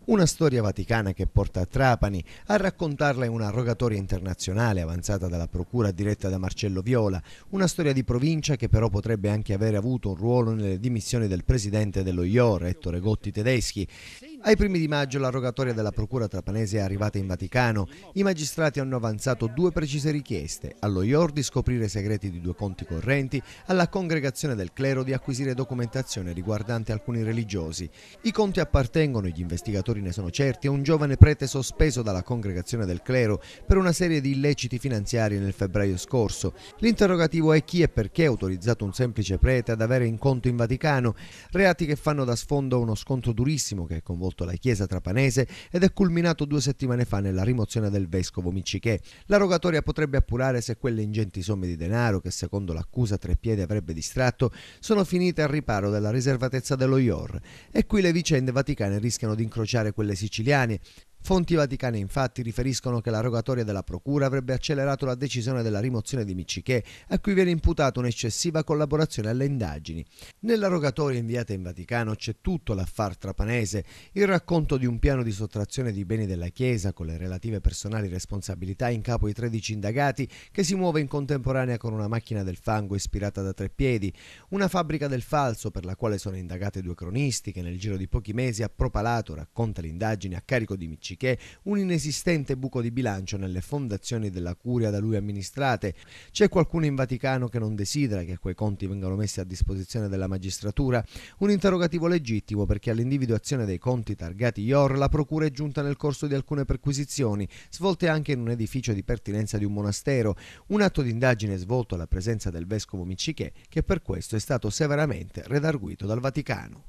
Una storia vaticana che porta a Trapani. A raccontarla è una rogatoria internazionale avanzata dalla procura diretta da Marcello Viola, una storia di provincia che però potrebbe anche avere avuto un ruolo nelle dimissioni del presidente dello IOR, Ettore Gotti Tedeschi. Ai primi di maggio la rogatoria della procura trapanese è arrivata in Vaticano. I magistrati hanno avanzato due precise richieste: allo IOR di scoprire i segreti di due conti correnti, alla congregazione del clero di acquisire documentazione riguardante alcuni religiosi. I conti appartengono, gli investigatori ne sono certi, a un giovane prete sospeso dalla congregazione del clero per una serie di illeciti finanziari nel febbraio scorso. L'interrogativo è chi e perché ha autorizzato un semplice prete ad avere in conto in Vaticano, reati che fanno da sfondo uno scontro durissimo che ha coinvolto la Chiesa trapanese ed è culminato 2 settimane fa nella rimozione del vescovo Miccichè. La rogatoria potrebbe appurare se quelle ingenti somme di denaro che secondo l'accusa Treppiedi avrebbe distratto sono finite al riparo della riservatezza dello IOR. E qui le vicende vaticane rischiano di incrociare quelle siciliane. Fonti vaticane infatti riferiscono che la rogatoria della procura avrebbe accelerato la decisione della rimozione di Miccichè, a cui viene imputata un'eccessiva collaborazione alle indagini. Nella rogatoria inviata in Vaticano c'è tutto l'affare trapanese, il racconto di un piano di sottrazione di beni della Chiesa con le relative personali responsabilità in capo ai 13 indagati, che si muove in contemporanea con una macchina del fango ispirata da Treppiedi, una fabbrica del falso per la quale sono indagate 2 cronisti che nel giro di pochi mesi ha propalato, racconta l'indagine, a carico di Miccichè un inesistente buco di bilancio nelle fondazioni della curia da lui amministrate. C'è qualcuno in Vaticano che non desidera che quei conti vengano messi a disposizione della magistratura? Un interrogativo legittimo, perché all'individuazione dei conti targati IOR la procura è giunta nel corso di alcune perquisizioni, svolte anche in un edificio di pertinenza di un monastero, un atto di indagine svolto alla presenza del vescovo Miccichè, che per questo è stato severamente redarguito dal Vaticano.